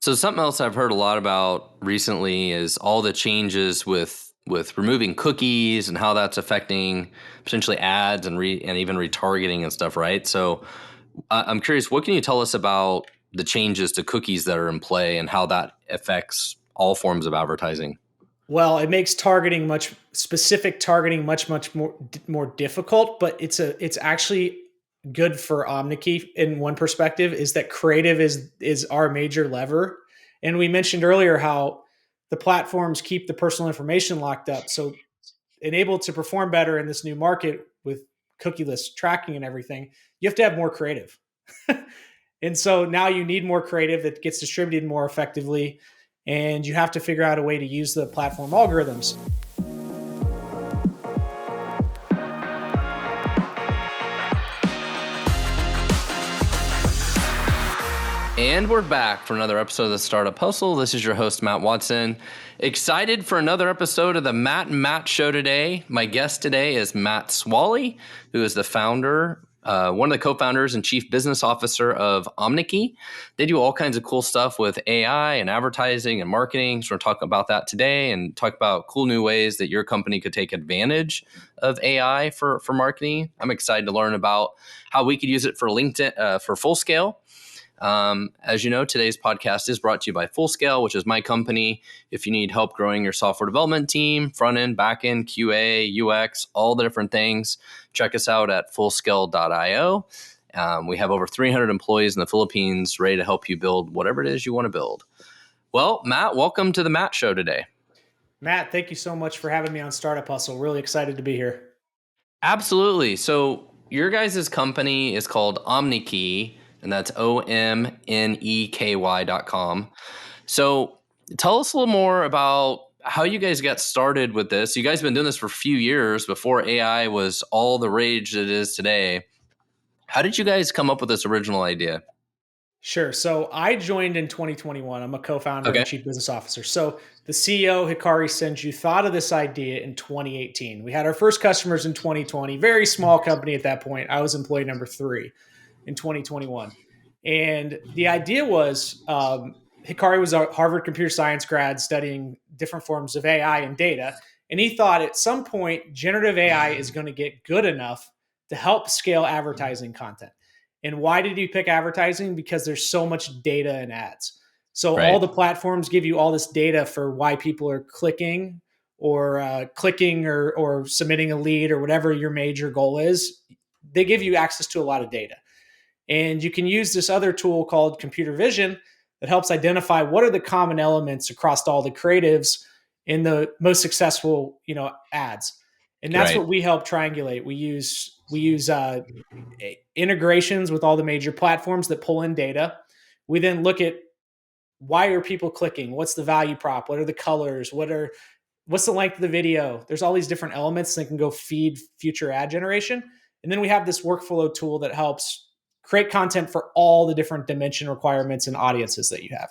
So something else I've heard a lot about recently is all the changes with removing cookies and how that's affecting potentially ads and even retargeting and stuff, right? So I'm curious, what can you tell us about the changes to cookies that are in play and how that affects all forms of advertising? Well, it makes targeting much specific targeting much more difficult, but it's actually good for Omnkey in one perspective is that creative is our major lever. And we mentioned earlier how the platforms keep the personal information locked up. So enabled to perform better in this new market with cookieless tracking and everything, you have to have more creative. And so now you need more creative that gets distributed more effectively, and you have to figure out a way to use the platform algorithms. And we're back for another episode of the Startup Hustle. This is your host, Matt Watson. Excited for another episode of the Matt and Matt Show today. My guest today is Matt Swalley, who is the founder, one of the co-founders and chief business officer of Omnkey. They do all kinds of cool stuff with AI and advertising and marketing. So we're talking about that today and talk about cool new ways that your company could take advantage of AI for marketing. I'm excited to learn about how we could use it for LinkedIn, for Full Scale. As you know, today's podcast is brought to you by Fullscale, which is my company. If you need help growing your software development team, front end, back end, QA, UX, all the different things, check us out at fullscale.io. We have over 300 employees in the Philippines ready to help you build whatever it is you want to build. Well, Matt, welcome to the Matt Show today. Matt, thank you so much for having me on Startup Hustle. Really excited to be here. Absolutely. So your guys' company is called Omnkey, and that's OMNEKY.com. So tell us a little more about how you guys got started with this. You guys have been doing this for a few years before AI was all the rage that it is today. How did you guys come up with this original idea? Sure. So I joined in 2021. I'm a co-founder Okay. and chief business officer. So the CEO, Hikari Senju, thought of this idea in 2018. We had our first customers in 2020, very small company at that point. I was employee number 3 in 2021. And the idea was Hikari was a Harvard computer science grad studying different forms of AI and data. And he thought at some point, generative AI is going to get good enough to help scale advertising content. And why did he pick advertising? Because there's so much data in ads. So all Right. the platforms give you all this data for why people are clicking or submitting a lead or whatever your major goal is. They give you access to a lot of data. And you can use this other tool called computer vision that helps identify what are the common elements across all the creatives in the most successful, ads. And that's Right. what we help triangulate. We use integrations with all the major platforms that pull in data. We then look at why are people clicking? What's the value prop? What are the colors? What's the length of the video? There's all these different elements that can go feed future ad generation. And then we have this workflow tool that helps create content for all the different dimension requirements and audiences that you have.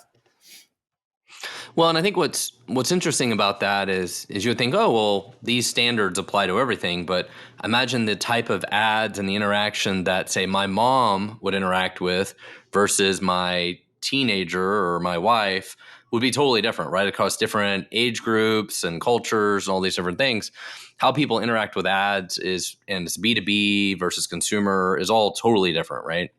Well, and I think what's interesting about that is you would think, oh, well, these standards apply to everything, but imagine the type of ads and the interaction that, say, my mom would interact with versus my teenager or my wife would be totally different, right? Across different age groups and cultures and all these different things. How people interact with ads and it's B2B versus consumer is all totally different, right?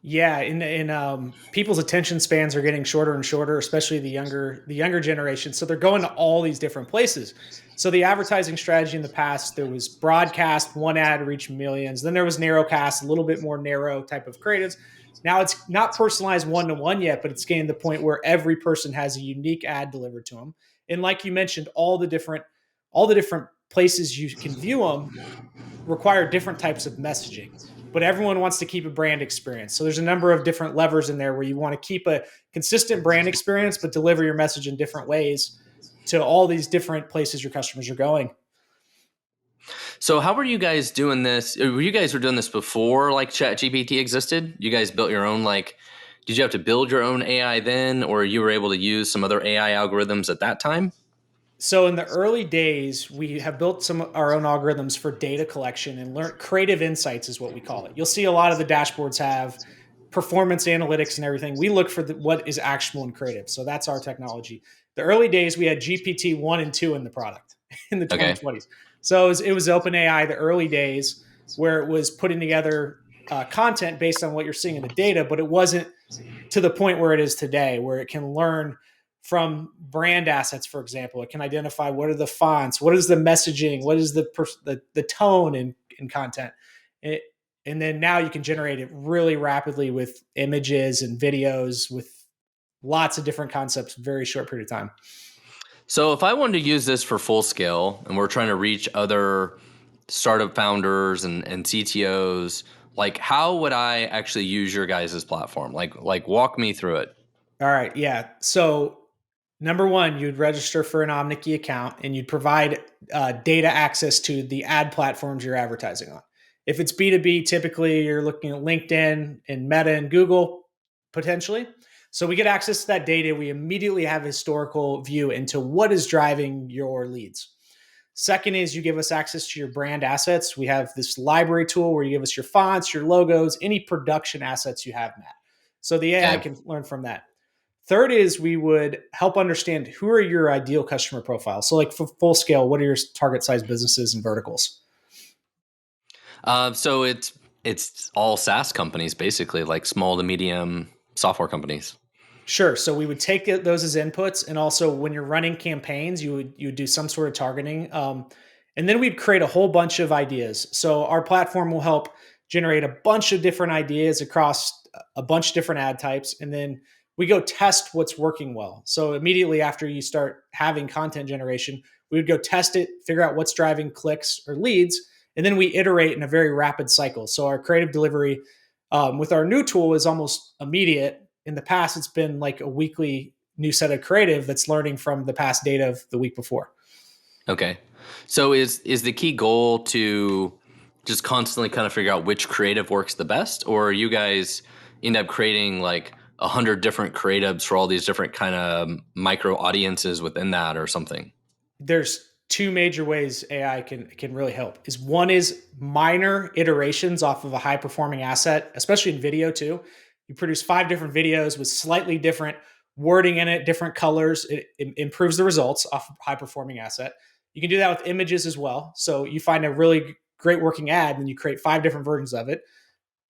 Yeah, and people's attention spans are getting shorter and shorter, especially the younger generation. So they're going to all these different places. So the advertising strategy in the past, there was broadcast, one ad reached millions. Then there was narrowcast, a little bit more narrow type of creatives. Now it's not personalized one to one yet, but it's getting to the point where every person has a unique ad delivered to them. And like you mentioned, all the different places you can view them require different types of messaging, but everyone wants to keep a brand experience. So there's a number of different levers in there where you want to keep a consistent brand experience, but deliver your message in different ways to all these different places your customers are going. So how were you guys doing this? You guys were doing this before like ChatGPT existed? You guys built your own did you have to build your own AI then, or you were able to use some other AI algorithms at that time? So in the early days, we have built some of our own algorithms for data collection and learn creative insights is what we call it. You'll see a lot of the dashboards have performance analytics and everything. We look for what is actionable and creative. So that's our technology. The early days, we had GPT-1 and 2 in the product in the Okay. 2020s. So it was OpenAI, the early days, where it was putting together content based on what you're seeing in the data, but it wasn't to the point where it is today, where it can learn from brand assets, for example. It can identify what are the fonts, what is the messaging, what is the tone in content. And then now you can generate it really rapidly with images and videos with lots of different concepts in a very short period of time. So if I wanted to use this for full scale and we're trying to reach other startup founders and CTOs, like how would I actually use your guys' platform? Like walk me through it. All right. Yeah. So, number one, you'd register for an Omnkey account and you'd provide data access to the ad platforms you're advertising on. If it's B2B, typically you're looking at LinkedIn and Meta and Google potentially. So we get access to that data. We immediately have a historical view into what is driving your leads. Second is you give us access to your brand assets. We have this library tool where you give us your fonts, your logos, any production assets you have, Matt. So the AI Okay. can learn from that. Third is we would help understand who are your ideal customer profiles. So like for full scale, what are your target size businesses and verticals? So it's all SaaS companies basically, like small to medium software companies. Sure. So we would take those as inputs, and also when you're running campaigns, you would do some sort of targeting, and then we'd create a whole bunch of ideas. So our platform will help generate a bunch of different ideas across a bunch of different ad types, and then we go test what's working well. So immediately after you start having content generation, we would go test it, figure out what's driving clicks or leads, and then we iterate in a very rapid cycle. So our creative delivery with our new tool is almost immediate. In the past, it's been like a weekly new set of creative that's learning from the past data of the week before. Okay. So is the key goal to just constantly kind of figure out which creative works the best, or you guys end up creating like 100 different creatives for all these different kind of micro audiences within that or something? There's two major ways AI can really help. Is one is minor iterations off of a high performing asset, especially in video too. You produce 5 different videos with slightly different wording in it, different colors. It improves the results off a high performing asset. You can do that with images as well. So you find a really great working ad and you create 5 different versions of it.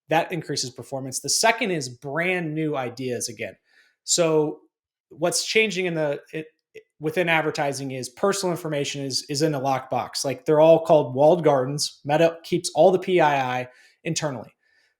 That increases performance. The second is brand new ideas again. So what's changing within advertising is personal information is in a lockbox. Like they're all called walled gardens. Meta keeps all the PII internally.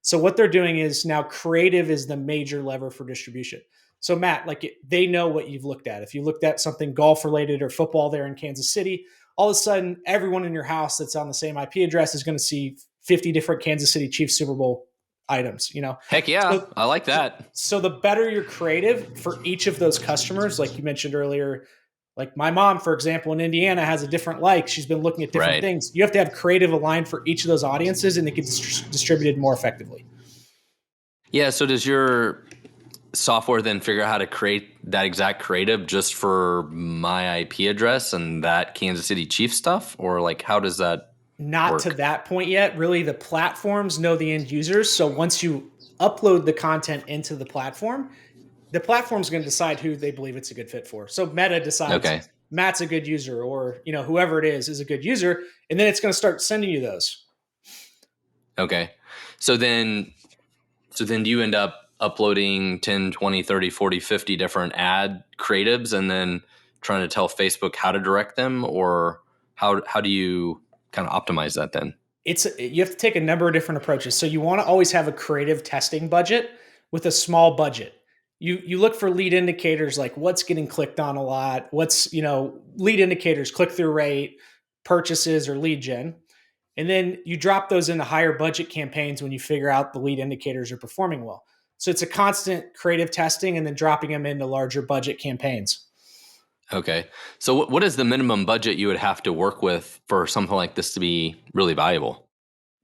So what they're doing is now creative is the major lever for distribution. So Matt, they know what you've looked at. If you looked at something golf related or football there in Kansas City, all of a sudden everyone in your house that's on the same IP address is going to see 50 different Kansas City Chiefs Super Bowl items, you know. Heck yeah, So I like that. so the better you're creative for each of those customers, like you mentioned earlier, like my mom, for example, in Indiana has a different like. She's been looking at different Right. things. You have to have creative aligned for each of those audiences, and it gets distributed more effectively. Yeah. So does your software then figure out how to create that exact creative just for my IP address and that Kansas City Chiefs stuff, or like how does that Not to work? that point yet. Really, the platforms know the end users. So once you upload the content into the platform's going to decide who they believe it's a good fit for. So Meta decides Okay. Matt's a good user, or whoever it is a good user, and then it's going to start sending you those. Okay. So then do you end up uploading 10, 20, 30, 40, 50 different ad creatives and then trying to tell Facebook how to direct them, or how do you kind of optimize that then? You have to take a number of different approaches. So you want to always have a creative testing budget with a small budget. You look for lead indicators like what's getting clicked on a lot, what's lead indicators, click through rate, purchases, or lead gen. And then you drop those into higher budget campaigns when you figure out the lead indicators are performing well. So it's a constant creative testing and then dropping them into larger budget campaigns. Okay. So what is the minimum budget you would have to work with for something like this to be really valuable?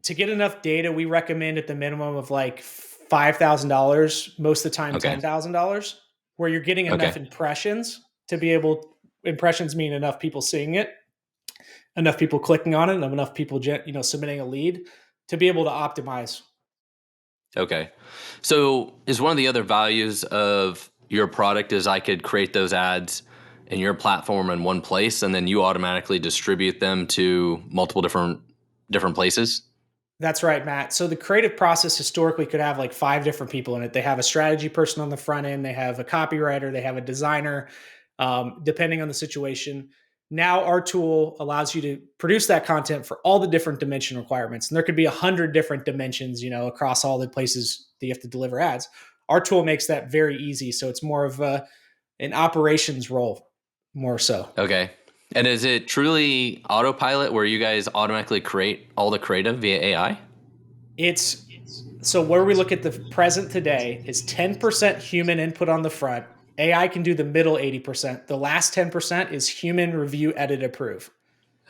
To get enough data, we recommend at the minimum of like $5,000, most of the time Okay. $10,000, where you're getting enough Okay. impressions to be able. Impressions mean enough people seeing it, enough people clicking on it, and enough people submitting a lead to be able to optimize. Okay. So is one of the other values of your product is I could create those ads in your platform in one place and then you automatically distribute them to multiple different places? That's right, Matt. So the creative process historically could have like five different people in it. They have a strategy person on the front end, they have a copywriter, they have a designer, depending on the situation. Now our tool allows you to produce that content for all the different dimension requirements, and there could be 100 different dimensions, across all the places that you have to deliver ads. Our tool makes that very easy, so it's more of an operations role, more so. Okay. And is it truly autopilot where you guys automatically create all the creative via AI? It's So where we look at the present today is 10% human input on the front. AI can do the middle 80%. The last 10% is human review, edit, approve.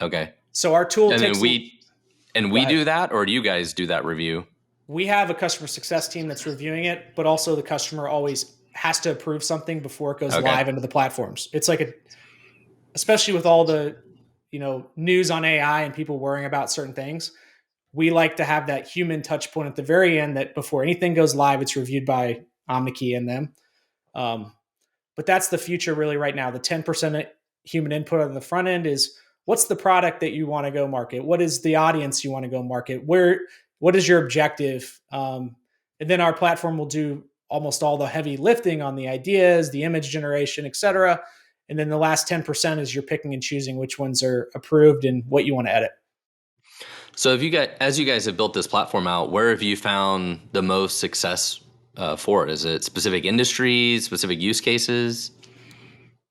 Okay. So our tool And then takes. Go we ahead. do that, or do you guys do that review? We have a customer success team that's reviewing it, but also the customer always has to approve something before it goes Okay. live into the platforms. It's like especially with all the news on AI and people worrying about certain things, we like to have that human touch point at the very end, that before anything goes live, it's reviewed by Omnkey and them. Um, but that's the future really right now. The 10% human input on the front end is, what's the product that you want to go market? What is the audience you want to go market? What is your objective? And then our platform will do almost all the heavy lifting on the ideas, the image generation, et cetera. And then the last 10% is you're picking and choosing which ones are approved and what you want to edit. So, if you guys, as you guys have built this platform out, where have you found the most success for it? Is it specific industries, specific use cases?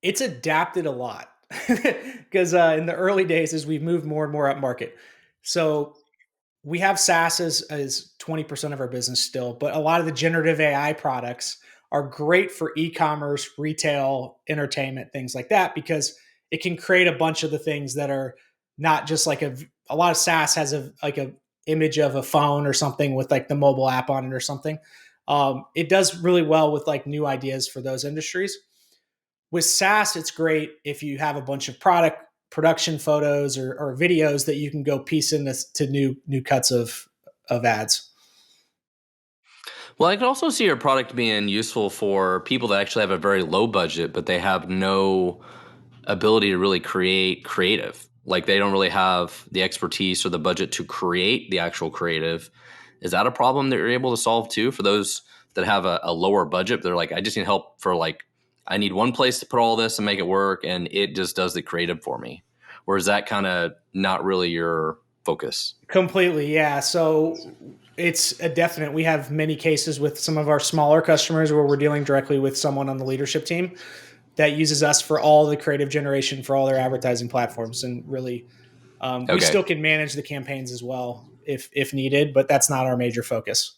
It's adapted a lot because in the early days, as we've moved more and more up market. So we have SaaS as 20% of our business still, but a lot of the generative AI products are great for e-commerce, retail, entertainment, things like that, because it can create a bunch of the things that are not just like a lot of SaaS has a image of a phone or something with like the mobile app on it or something. It does really well with like new ideas for those industries. With SaaS, it's great if you have a bunch of product production photos or videos that you can go piece into to new cuts of ads. Well, I could also see your product being useful for people that actually have a very low budget, but they have no ability to really create creative. Like they don't really have the expertise or the budget to create the actual creative. Is that a problem that you're able to solve too for those that have a lower budget? They're like, I just need help for like, I need one place to put all this and make it work, and it just does the creative for me. Or is that kind of not really your focus? Completely, yeah. So it's a definite. We have many cases with some of our smaller customers where we're dealing directly with someone on the leadership team that uses us for all the creative generation for all their advertising platforms, and really, we Okay. still can manage the campaigns as well if needed, but that's not our major focus.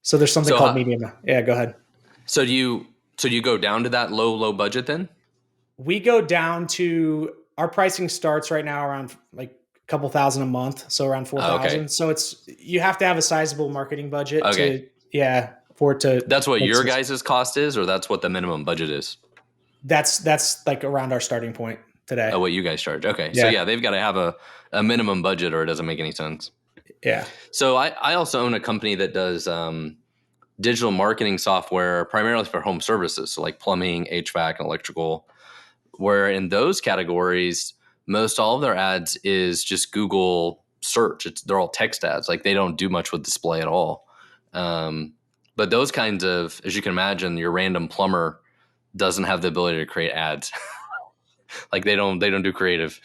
So there's something So, called medium. Yeah, go ahead. so do you go down to that low budget then? We go down to, our pricing starts right now around like a couple thousand a month, so around Oh, okay. 4,000. So it's, you have to have a sizable marketing budget Okay. to, yeah, for it to That's what make your sense. guys' cost is, or that's what the minimum budget is? That's like around our starting point today. Oh, what you guys charge. Okay. So Yeah, yeah, they've got to have a minimum budget or it doesn't make any sense. yeah. So I also own a company that does digital marketing software primarily for home services. So like plumbing, HVAC, and electrical, where in those categories, most all of their ads is just Google search. They're all text ads. Like they don't do much with display at all. Um, but those kinds of, as you can imagine, your random plumber doesn't have the ability to create ads. Like they don't do creative.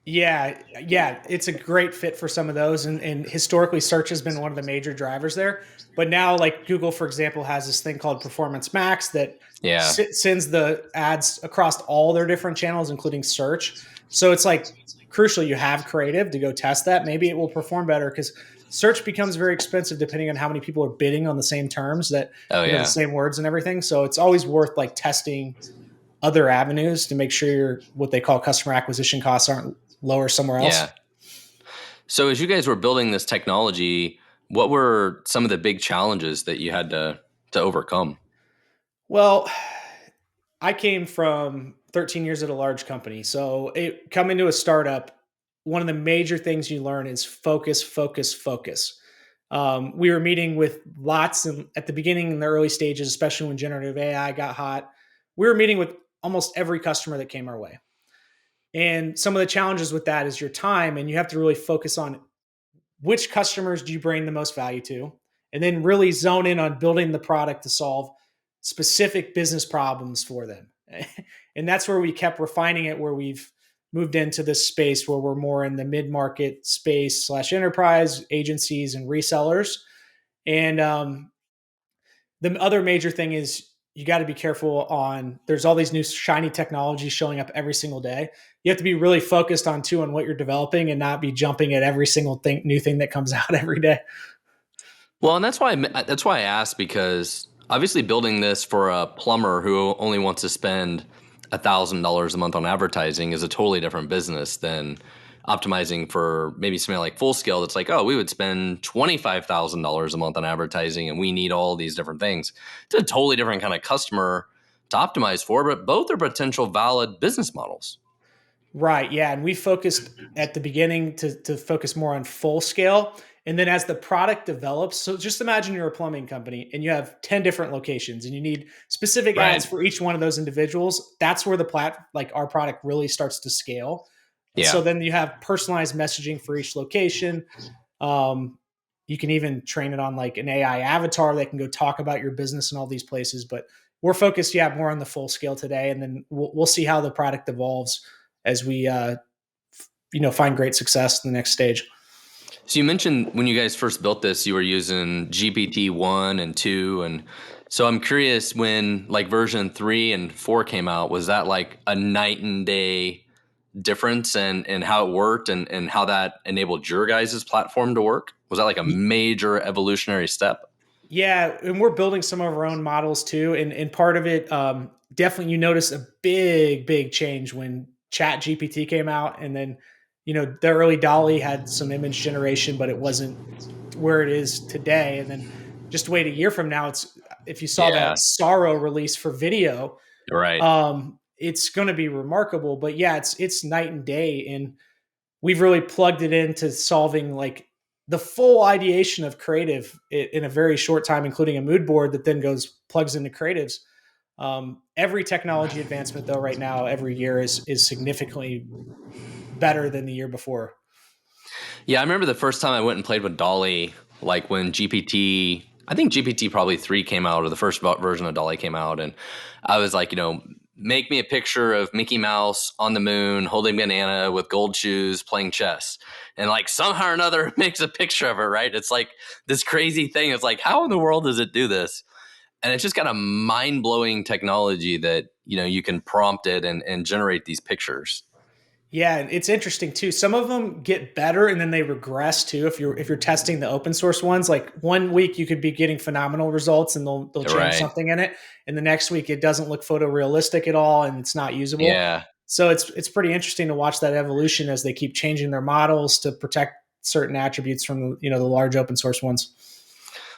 Yeah, yeah, it's a great fit for some of those, and historically, search has been one of the major drivers there. But now, like Google, for example, has this thing called Performance Max that Yeah. sends the ads across all their different channels, including search. So it's like crucial you have creative to go test that. Maybe it will perform better because search becomes very expensive depending on how many people are bidding on the same terms, that Oh the yeah. same words and everything. So it's always worth like testing other avenues to make sure your, what they call customer acquisition costs, aren't lower somewhere Yeah. else. So as you guys were building this technology, what were some of the big challenges that you had to overcome? Well, I came from 13 years at a large company. So coming to a startup, one of the major things you learn is focus, focus, focus. We were meeting with lots and at the beginning in the early stages, especially when generative AI got hot, we were meeting with almost every customer that came our way. And some of the challenges with that is your time, and you have to really focus on which customers do you bring the most value to, and then really zone in on building the product to solve specific business problems for them. And that's where we kept refining it, where we've moved into this space where we're more in the mid-market space slash enterprise agencies and resellers. And the other major thing is you got to be careful on, there's all these new shiny technologies showing up every single day. You have to be really focused on what you're developing and not be jumping at every single new thing that comes out every day. Well, and that's why I asked, because obviously building this for a plumber who only wants to spend $1,000 a month on advertising is a totally different business than optimizing for maybe something like Full Scale. That's like, oh, we would spend $25,000 a month on advertising, and we need all these different things. It's a totally different kind of customer to optimize for, but both are potential valid business models. Right. Yeah. And we focused at the beginning to focus more on full scale. And then as the product develops, so just imagine you're a plumbing company and you have 10 different locations and you need specific ads Right. for each one of those individuals. That's where like our product really starts to scale. And so Yeah. then you have personalized messaging for each location. Um, you can even train it on like an AI avatar that can go talk about your business in all these places. But we're focused, yeah, more on the full scale today. And then we'll see how the product evolves as we find great success in the next stage. So you mentioned when you guys first built this, you were using GPT-1 and 2. And so I'm curious, when like version 3 and 4 came out, was that like a night and day difference and how it worked and how that enabled your guys' platform to work? Was that like a major evolutionary step? Yeah, and we're building some of our own models too. And part of it, definitely, you notice a big change when Chat GPT came out, and then the early Dolly had some image generation, but it wasn't where it is today. And then just wait a year from now, it's if you saw Yeah, that Sorrow release for video, right. it's going to be remarkable. But yeah, it's night and day, and we've really plugged it into solving like the full ideation of creative in a very short time, including a mood board that then plugs into creatives. Every technology advancement, though, right now, every year is significantly better than the year before. Yeah, I remember the first time I went and played with Dolly, like when I think GPT probably 3 came out, or the first version of Dolly came out. And I was like, make me a picture of Mickey Mouse on the moon holding banana with gold shoes playing chess. And like somehow or another it makes a picture of it, right? It's like this crazy thing. It's like, how in the world does it do this? And it's just got a mind blowing technology that, you can prompt it and generate these pictures. Yeah, and it's interesting too. Some of them get better and then they regress too. If you're testing the open source ones, like one week you could be getting phenomenal results and they'll change Right. something in it, and the next week it doesn't look photorealistic at all and it's not usable. Yeah. So it's pretty interesting to watch that evolution as they keep changing their models to protect certain attributes from the large open source ones.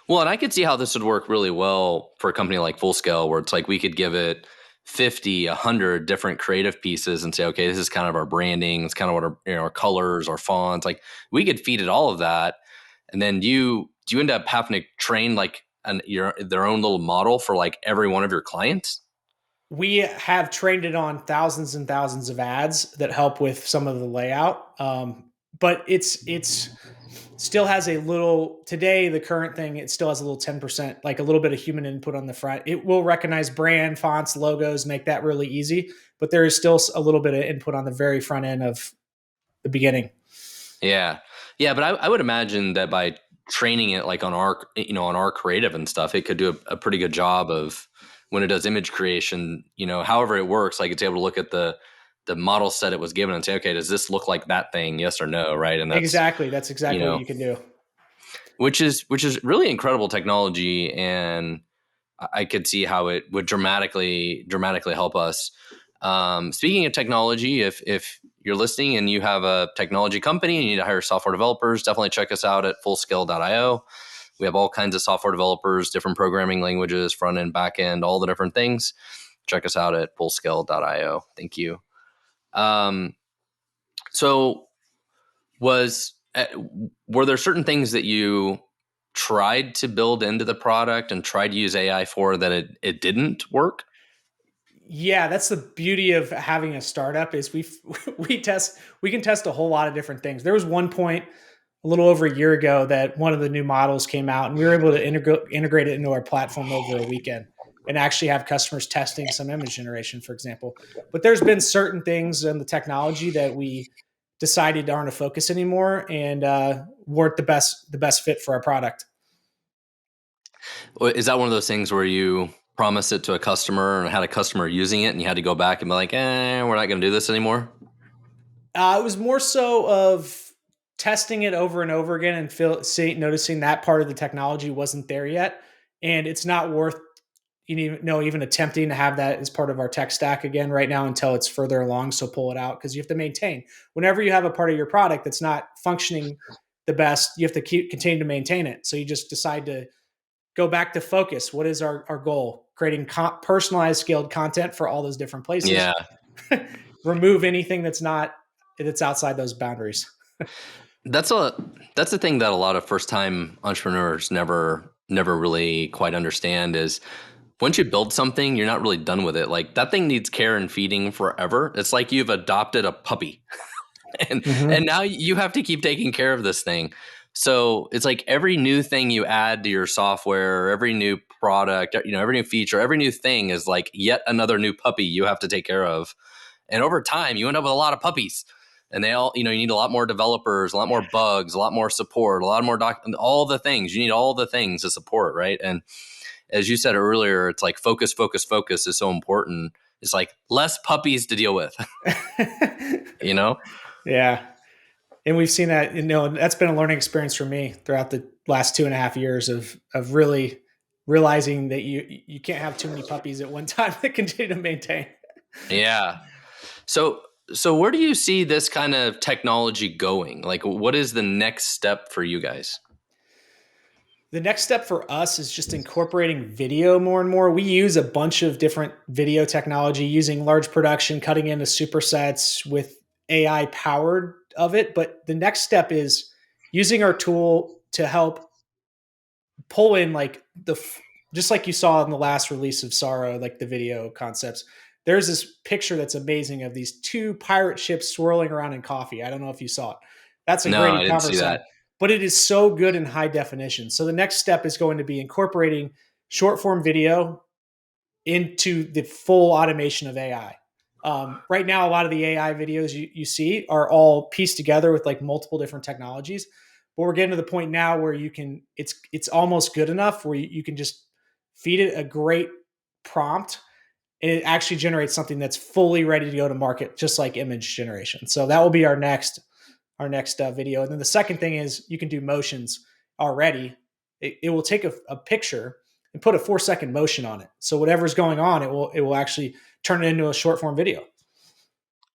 Well, and I could see how this would work really well for a company like Full Scale, where it's like we could give it 50, 100 different creative pieces and say, okay, this is kind of our branding. It's kind of what our colors, our fonts, like we could feed it all of that. And then do you end up having to train like their own little model for like every one of your clients? We have trained it on thousands and thousands of ads that help with some of the layout. But it's still has a little today, the current thing, it still has a little 10%, like a little bit of human input on the front. It will recognize brand, fonts, logos, make that really easy. But there is still a little bit of input on the very front end of the beginning. Yeah. Yeah. But I would imagine that by training it like on our creative and stuff, it could do a pretty good job of when it does image creation, however it works, like it's able to look at the model set it was given and say, okay, does this look like that thing? Yes or no. Right. And Exactly. That's you exactly what know, you can do. which is really incredible technology. And I could see how it would dramatically help us. Speaking of technology, if you're listening and you have a technology company and you need to hire software developers, definitely check us out at fullscale.io. We have all kinds of software developers, different programming languages, front end, back end, all the different things. Check us out at fullscale.io. Thank you. Um, so was were there certain things that you tried to build into the product and tried to use AI for that it didn't work? Yeah, that's the beauty of having a startup is we can test a whole lot of different things. There was one point a little over a year ago that one of the new models came out, and we were able to integrate it into our platform over a weekend and actually have customers testing some image generation, for example. But there's been certain things in the technology that we decided aren't a focus anymore and weren't the best fit for our product. Is that one of those things where you promised it to a customer and had a customer using it and you had to go back and be like, we're not going to do this anymore? It was more so of testing it over and over again and noticing that part of the technology wasn't there yet, and it's not worth even attempting to have that as part of our tech stack again right now until it's further along. So pull it out because you have to maintain. Whenever you have a part of your product that's not functioning the best, you have to continue to maintain it. So you just decide to go back to focus. What is our goal? Creating personalized, scaled content for all those different places. Yeah. Remove anything that's outside those boundaries. That's a that's the thing that a lot of first time entrepreneurs never really quite understand is once you build something, you're not really done with it. Like that thing needs care and feeding forever. It's like you've adopted a puppy. And Mm-hmm. now you have to keep taking care of this thing. So it's like every new thing you add to your software, every new product, every new feature, every new thing is like yet another new puppy you have to take care of. And over time, you end up with a lot of puppies. And they all, you need a lot more developers, a lot more bugs, a lot more support, a lot more all the things. You need all the things to support, right? And as you said earlier, it's like focus, focus, focus is so important. It's like less puppies to deal with, you know? Yeah. And we've seen that, that's been a learning experience for me throughout the last 2.5 years of really realizing that you can't have too many puppies at one time that continue to maintain. Yeah. So where do you see this kind of technology going? Like what is the next step for you guys? The next step for us is just incorporating video more and more. We use a bunch of different video technology using large production, cutting into supersets with AI powered of it. But the next step is using our tool to help pull in like just like you saw in the last release of Sorrow, like the video concepts. There's this picture that's amazing of these two pirate ships swirling around in coffee. I don't know if you saw it. That's a No, great I didn't see e-commerce ad, that. but it is so good in high definition. So the next step is going to be incorporating short form video into the full automation of AI. Right now, a lot of the AI videos you see are all pieced together with like multiple different technologies. But we're getting to the point now where it's almost good enough where you can just feed it a great prompt and it actually generates something that's fully ready to go to market, just like image generation. So that will be our next video. And then the second thing is you can do motions already. It will take a picture and put a 4-second motion on it. So whatever's going on, it will actually turn it into a short form video.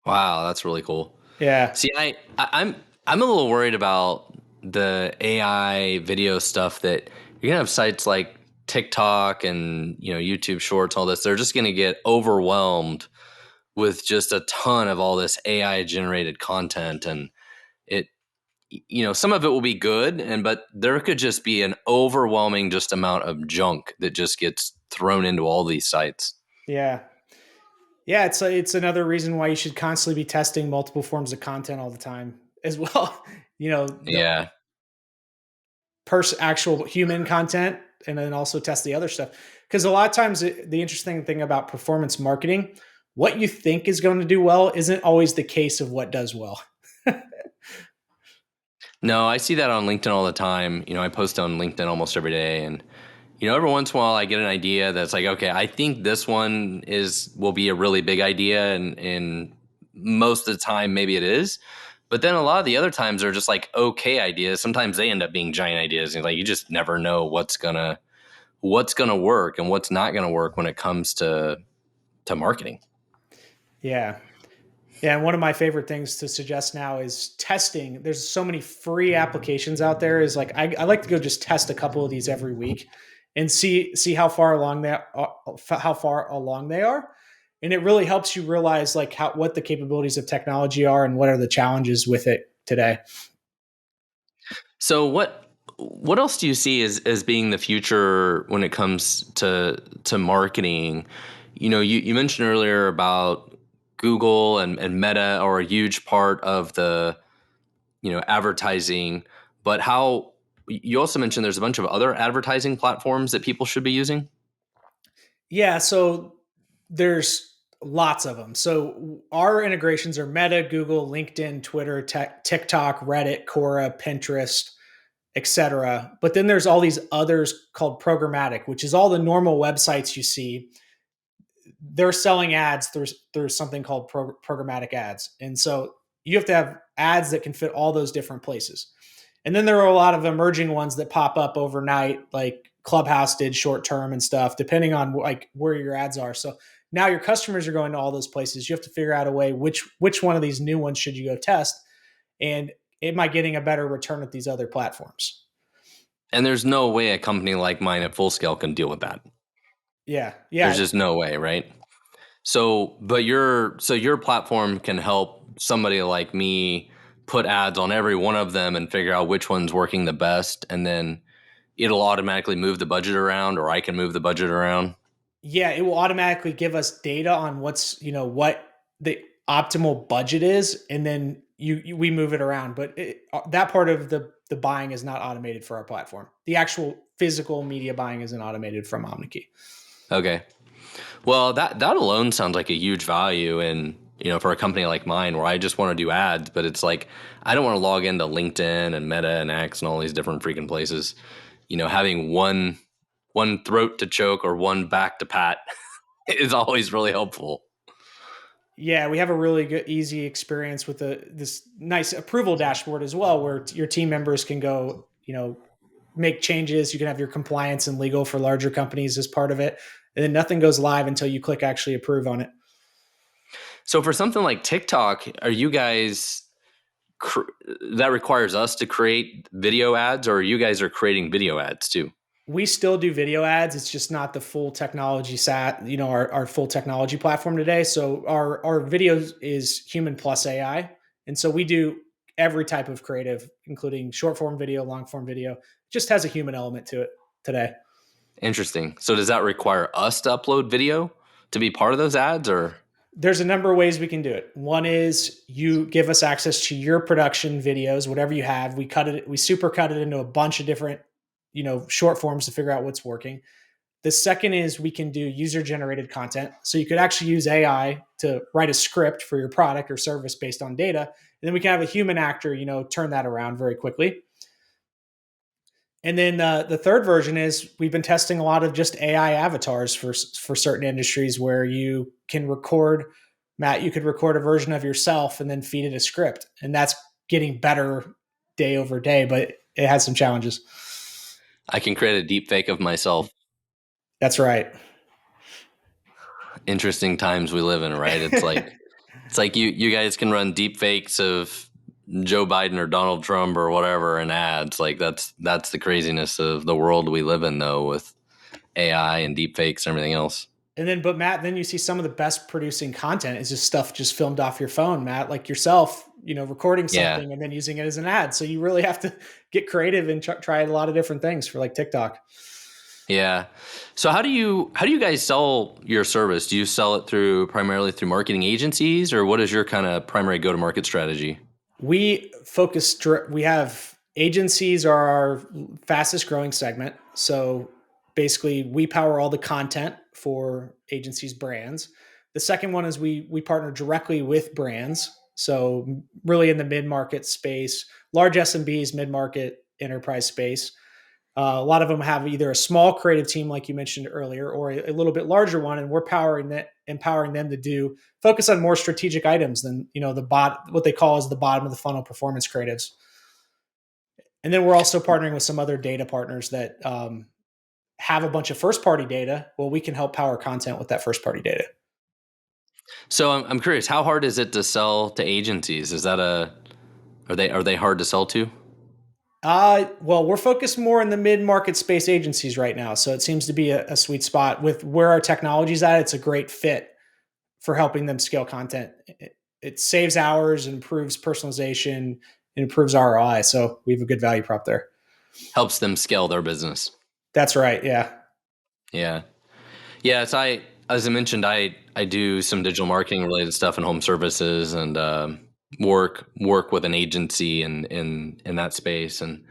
Wow, that's really cool. Yeah. See, I'm a little worried about the AI video stuff that you're gonna have sites like TikTok and YouTube Shorts, all this. They're just gonna get overwhelmed with just a ton of all this AI generated content, and it some of it will be good, but there could just be an overwhelming just amount of junk that just gets thrown into all these sites. Yeah. Yeah, it's another reason why you should constantly be testing multiple forms of content all the time as well. The Yeah. actual human content, and then also test the other stuff. Because a lot of times, the interesting thing about performance marketing, what you think is going to do well isn't always the case of what does well. No, I see that on LinkedIn all the time. I post on LinkedIn almost every day, and every once in a while I get an idea that's like, okay, I think this one will be a really big idea, and most of the time maybe it is. But then a lot of the other times are just like okay ideas. Sometimes they end up being giant ideas, and like you just never know what's gonna work and what's not gonna work when it comes to marketing. Yeah. Yeah, and one of my favorite things to suggest now is testing. There's so many free applications out there. Is like I like to go just test a couple of these every week and see how far along they are, and it really helps you realize like what the capabilities of technology are and what are the challenges with it today. So what else do you see as being the future when it comes to marketing? You mentioned earlier about Google and Meta are a huge part of the advertising, but how you also mentioned there's a bunch of other advertising platforms that people should be using. Yeah, so there's lots of them. So our integrations are Meta, Google, LinkedIn, Twitter, TikTok, Reddit, Quora, Pinterest, etc. But then there's all these others called programmatic, which is all the normal websites you see. They're selling ads. There's something called programmatic ads, and so you have to have ads that can fit all those different places. And then there are a lot of emerging ones that pop up overnight, like Clubhouse did short term and stuff, depending on like where your ads are. So now your customers are going to all those places. You have to figure out a way which one of these new ones should you go test, and am I getting a better return with these other platforms? And there's no way a company like mine at full scale can deal with that. Yeah, There's yeah, just no way, right? But your platform can help somebody like me put ads on every one of them and figure out which one's working the best, and then it'll automatically move the budget around, or I can move the budget around. yeah. It will automatically give us data on what the optimal budget is, and then we move it around. But that part of the buying is not automated for our platform. The actual physical media buying isn't automated from Omnkey. Okay. Well, that alone sounds like a huge value, and for a company like mine where I just want to do ads, but it's like I don't want to log into LinkedIn and Meta and X and all these different freaking places. Having one throat to choke or one back to pat is always really helpful. Yeah, we have a really good, easy experience with this nice approval dashboard as well, where your team members can go, make changes. You can have your compliance and legal for larger companies as part of it, and then nothing goes live until you click actually approve on it. So for something like TikTok, are you guys that requires us to create video ads, or you guys are creating video ads too? We still do video ads. It's just not the full technology our full technology platform today. So our videos is human plus AI. And so we do every type of creative, including short form video, long form video. It just has a human element to it today. Interesting. So does that require us to upload video to be part of those ads, or? There's a number of ways we can do it. One is you give us access to your production videos, whatever you have. We super cut it into a bunch of different, short forms to figure out what's working. The second is we can do user generated content. So you could actually use AI to write a script for your product or service based on data. And then we can have a human actor, turn that around very quickly. And then the third version is we've been testing a lot of just AI avatars for certain industries where you can record, Matt, you could record a version of yourself and then feed it a script. And that's getting better day over day, but it has some challenges. I can create a deep fake of myself. That's right. Interesting times we live in, right? It's like you guys can run deep fakes of Joe Biden or Donald Trump or whatever in ads. Like that's the craziness of the world we live in, though, with AI and deep fakes and everything else. And then, but Matt, then you see some of the best producing content is just stuff just filmed off your phone, Matt, like yourself, recording Yeah. something and then using it as an ad. So you really have to get creative and try a lot of different things for like TikTok. Yeah. So how do you guys sell your service? Do you sell it primarily through marketing agencies, or what is your kind of primary go-to-market strategy? We have agencies are our fastest growing segment. So basically we power all the content for agencies brands. The second one is we partner directly with brands. So really in the mid-market space, large SMBs, mid-market enterprise space. A lot of them have either a small creative team, like you mentioned earlier, or a little bit larger one, and we're empowering them to focus on more strategic items than what they call as the bottom of the funnel performance creatives. And then we're also partnering with some other data partners that have a bunch of first party data. Well, we can help power content with that first party data. So I'm curious, how hard is it to sell to agencies? Are they hard to sell to? Well, we're focused more in the mid-market space agencies right now. So it seems to be a sweet spot with where our technology's at. It's a great fit for helping them scale content. It saves hours, improves personalization, and improves ROI. So we have a good value prop there. Helps them scale their business. That's right. Yeah. Yeah. Yeah. So as I mentioned, I do some digital marketing related stuff in home services and work with an agency in that space. And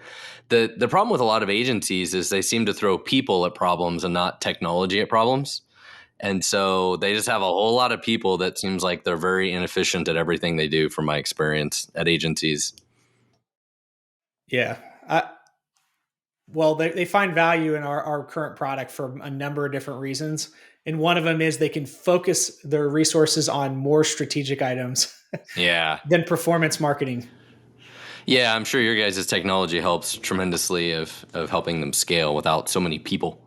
the problem with a lot of agencies is they seem to throw people at problems and not technology at problems. And so they just have a whole lot of people that seems like they're very inefficient at everything they do, from my experience at agencies. Yeah. Well, they find value in our current product for a number of different reasons. And one of them is they can focus their resources on more strategic items Yeah. than performance marketing. Yeah, I'm sure your guys' technology helps tremendously of helping them scale without so many people.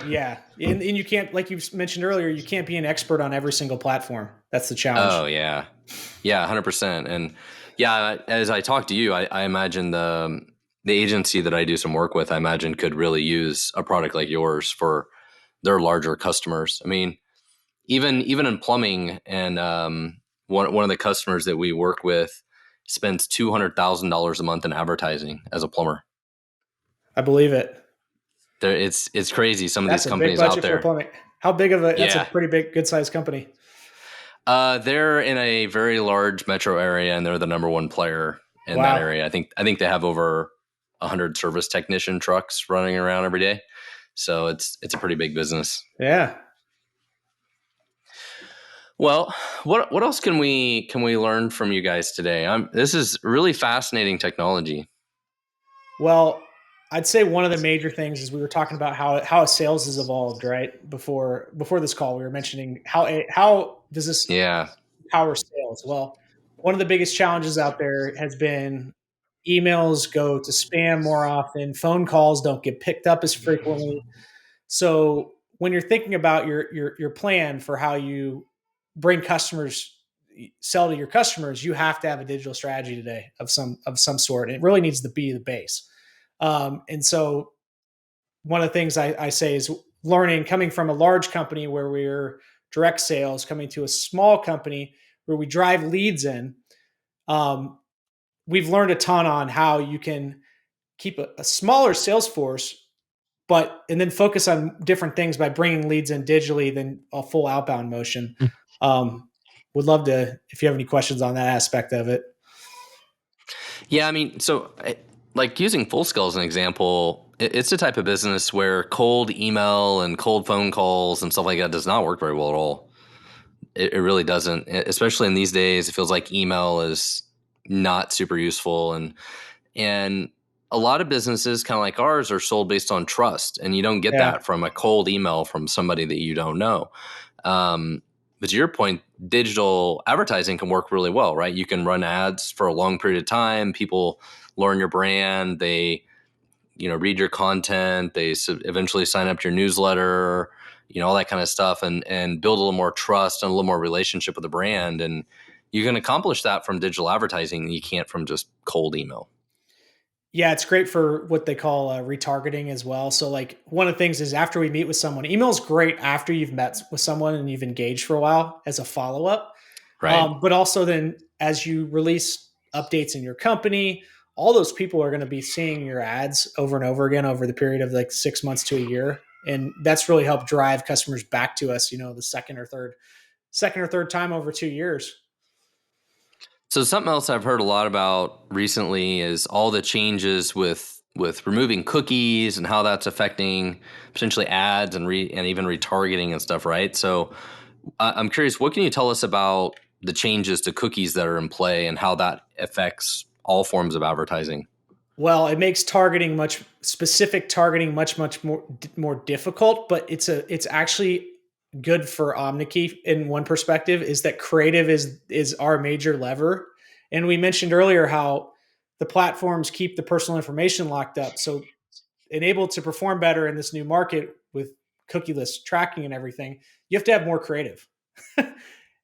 Yeah. And you can't, like you mentioned earlier, you can't be an expert on every single platform. That's the challenge. Oh yeah. Yeah, 100%. And yeah, as I talk to you, I imagine the agency that I do some work with, I imagine could really use a product like yours for their larger customers. I mean, even in plumbing, and one of the customers that we work with spends $200,000 a month in advertising as a plumber. I believe it. It's crazy, some of these That's a big companies out budget for there. plumbing. How big of a, that's a Yeah. pretty big, good sized company. They're in a very large metro area, and they're the number one player in that Wow. area. I think they have over 100 service technician trucks running around every day. So it's a pretty big business. Yeah. Well, what else can we learn from you guys today? This is really fascinating technology. Well, I'd say one of the major things is we were talking about how sales has evolved, right? Before this call, we were mentioning how does this Yeah. power sales? Well, one of the biggest challenges out there has been emails go to spam more often, phone calls don't get picked up as frequently. So when you're thinking about your plan for how you bring customers sell to your customers, you have to have a digital strategy today of some sort. And it really needs to be the base. And so one of the things I say is learning coming from a large company where we're direct sales, coming to a small company where we drive leads in. Um, we've learned a ton on how you can keep a smaller sales force, but and then focus on different things by bringing leads in digitally than a full outbound motion. Um, would love to if you have any questions on that aspect of it. Yeah, I mean, like using Full Scale as an example, it's a type of business where cold email and cold phone calls and stuff like that does not work very well at all. It really doesn't, especially in these days. It feels like email is not super useful, and a lot of businesses, kind of like ours, are sold based on trust, and you don't get Yeah, that from a cold email from somebody that you don't know. But to your point, digital advertising can work really well, right? You can run ads for a long period of time. People learn your brand. They, read your content. They eventually sign up to your newsletter, all that kind of stuff, and build a little more trust and a little more relationship with the brand. And you can accomplish that from digital advertising. You can't from just cold email. yeah, it's great for what they call retargeting as well. So, like one of the things is after we meet with someone, email is great after you've met with someone and you've engaged for a while as a follow up. Right. But also then as you release updates in your company, all those people are going to be seeing your ads over and over again over the period of like 6 months to a year. And that's really helped drive customers back to us, the second or third time over 2 years. So something else I've heard a lot about recently is all the changes with removing cookies and how that's affecting potentially ads and even retargeting and stuff, right? So I'm curious, what can you tell us about the changes to cookies that are in play and how that affects all forms of advertising? Well, it makes targeting much specific targeting much more difficult, but it's actually good for Omnkey in one perspective is that creative is our major lever. And we mentioned earlier how the platforms keep the personal information locked up. So enabled to perform better in this new market with cookieless tracking and everything, you have to have more creative.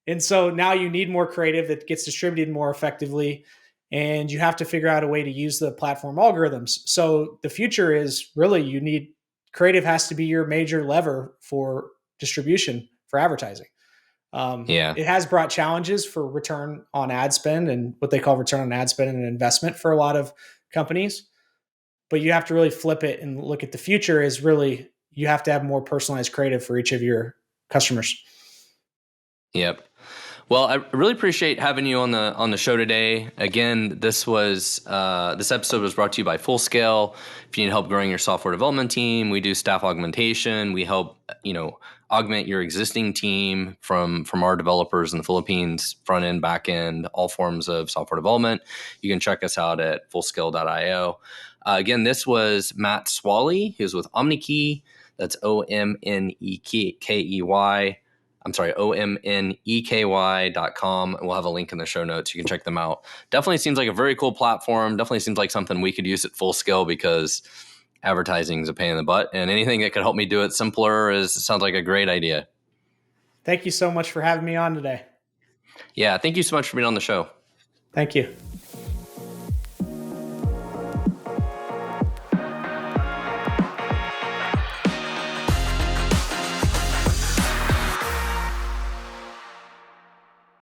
And so now you need more creative that gets distributed more effectively. And you have to figure out a way to use the platform algorithms. So the future is really you need creative has to be your major lever for distribution for advertising. Yeah. It has brought challenges for return on ad spend and what they call return on ad spend and investment for a lot of companies. but you have to really flip it and look at the future is really you have to have more personalized creative for each of your customers. Yep. Well, I really appreciate having you on the show today. Again, this episode was brought to you by Full Scale. If you need help growing your software development team, we do staff augmentation. We help augment your existing team from our developers in the Philippines, front end, back end, all forms of software development. You can check us out at fullscale.io. Again, this was Matt Swalley, who's with Omnkey. That's OMNEKEY. I'm sorry, OMNEKY.com. We'll have a link in the show notes. You can check them out. Definitely seems like a very cool platform. Definitely seems like something we could use at Full Scale because advertising is a pain in the butt. And anything that could help me do it simpler sounds like a great idea. Thank you so much for having me on today. Yeah, thank you so much for being on the show. Thank you.